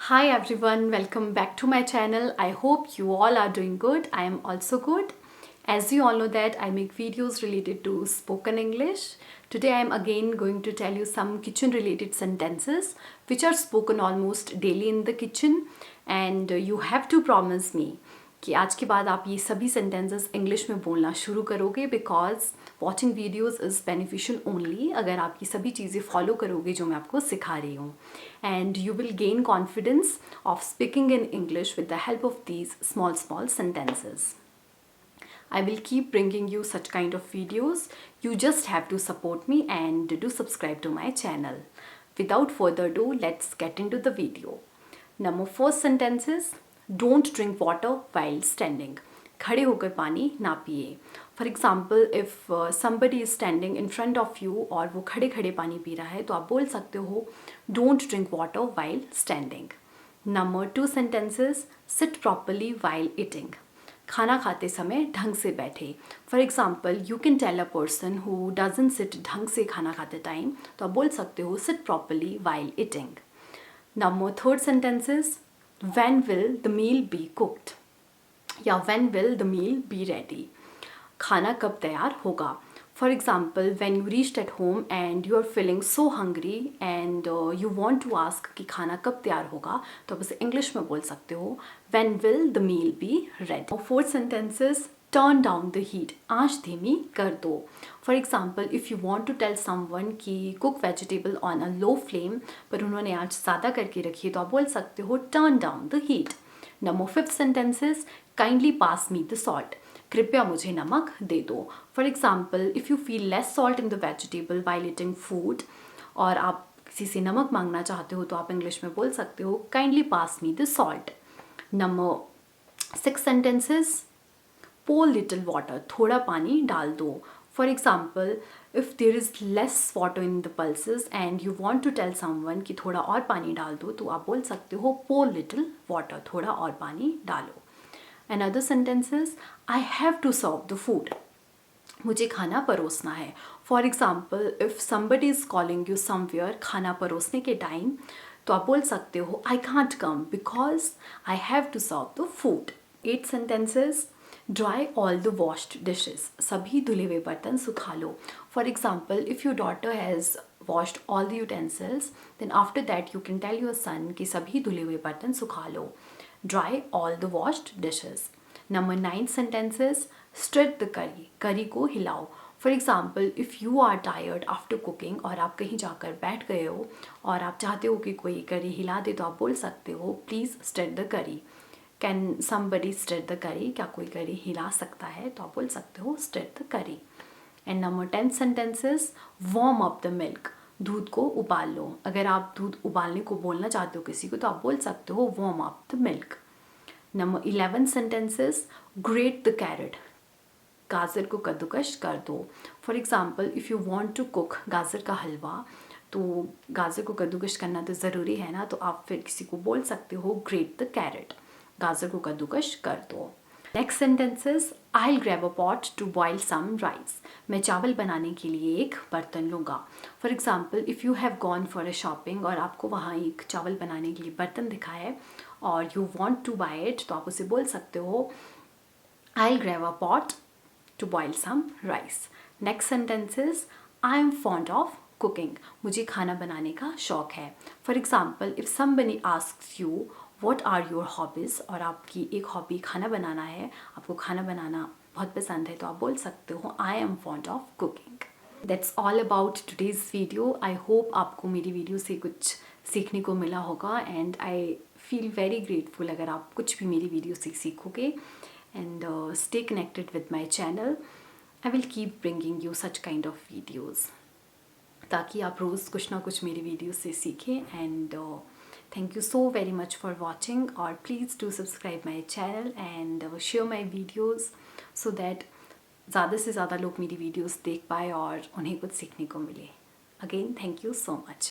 Hi everyone, welcome back to my channel. I hope you all are doing good. I am also good. As you all know that I make videos related to spoken English. Today I am again going to tell you some kitchen related sentences which are spoken almost daily in the kitchen, and you have to promise me कि आज के बाद आप ये सभी sentences English में बोलना शुरू करोगे, because watching videos is beneficial only अगर आप ये सभी चीज़ें फॉलो करोगे जो मैं आपको सिखा रही हूँ. And you will gain confidence of speaking in English with the help of these small sentences. I will keep bringing you such kind of videos. You just have to support me and do subscribe to my channel. Without further ado, let's get into the video. Number first sentence is, don't drink water while standing. खड़े होकर पानी ना पिए. For example if somebody is standing in front of you और वो खड़े खड़े पानी पी रहा है तो आप बोल सकते हो don't drink water while standing. Number two sentences, sit properly while eating. खाना खाते समय ढंग से बैठे. For example you can tell a person who doesn't sit ढंग से खाना खाते टाइम तो आप बोल सकते हो seat properly while eating. Number third sentences, when will the meal be cooked या when will the meal be ready. खाना कब तैयार होगा. For example when you reached at home and you are feeling so hungry and you want to ask कि खाना कब तैयार होगा तो आप इसे इंग्लिश में बोल सकते हो when will the meal be ready. Fourth sentences, turn down the heat. आंच धीमी कर दो. For example if you want to tell someone कि cook vegetable on a low flame पर उन्होंने आंच ज़्यादा करके रखी है तो आप बोल सकते हो turn down the heat. Number fifth sentences, kindly pass me the salt. कृपया मुझे नमक दे दो. For example if you feel less salt in the vegetable while eating food और आप किसी से नमक मांगना चाहते हो तो आप इंग्लिश में बोल सकते हो kindly pass me the salt. Number six sentences, pour little water. थोड़ा पानी डाल दो. For example if there is less water in the pulses and you want to tell someone कि थोड़ा और पानी डाल दो तो आप बोल सकते हो pour little water. थोड़ा और पानी डालो. Another sentence is, I have to serve the food. मुझे खाना परोसना है. For example if somebody is calling you somewhere खाना परोसने के टाइम तो आप बोल सकते हो I can't come because I have to serve the food. 8 sentences, dry all the washed dishes. सभी धुले हुए बर्तन सुखा लो. For example if your daughter has washed all the utensils, then after that you can tell your son कि सभी धुले हुए बर्तन सुखा लो. Dry all the washed dishes. Number 9 sentences, stir the curry. Curry को हिलाओ. For example if you are tired after cooking और आप कहीं जाकर बैठ गए हो और आप चाहते हो कि कोई करी हिला दे तो आप बोल सकते हो please stir the curry. Can somebody stir the curry. क्या कोई करी हिला सकता है तो आप बोल सकते हो stir the curry. And number 10 sentences, warm up the milk. दूध को उबाल लो. अगर आप दूध उबालने को बोलना चाहते हो किसी को तो आप बोल सकते हो warm up the milk. Number 11 sentences, grate the carrot. गाजर को कद्दूकश कर दो. For example if you want to cook गाजर का हलवा तो गाजर को कद्दूकश करना तो ज़रूरी है ना, तो आप फिर किसी को बोल सकते हो ग्रेट द कैरेट. गाजर को कद्दूकश कर दो. Next sentences, I grab a pot to boil some rice. मैं चावल बनाने के लिए एक बर्तन लूँगा. For example if you have gone for a shopping और आपको वहाँ एक चावल बनाने के लिए बर्तन दिखा है और you want to buy it तो आप उसे बोल सकते हो I grab a pot to boil some rice. Next sentences, I am fond of cooking. मुझे खाना बनाने का शौक है. For example if somebody asks you what are your hobbies और आपकी एक हॉबी खाना बनाना है, आपको खाना बनाना बहुत पसंद है तो आप बोल सकते हो आई am fond of cooking. That's all about today's video. I hope आपको मेरी वीडियो से कुछ सीखने को मिला होगा and I feel very grateful अगर आप कुछ भी मेरी वीडियो से सीखोगे. And stay connected with my channel. I will keep bringing you such kind of videos ताकि आप रोज़ कुछ ना कुछ मेरी वीडियो से सीखें. And thank you so very much for watching और please do subscribe my channel and share my videos so that ज़्यादा से ज़्यादा लोग मेरी वीडियोस देख पाए और उन्हें कुछ सीखने को मिले. Again, thank you so much.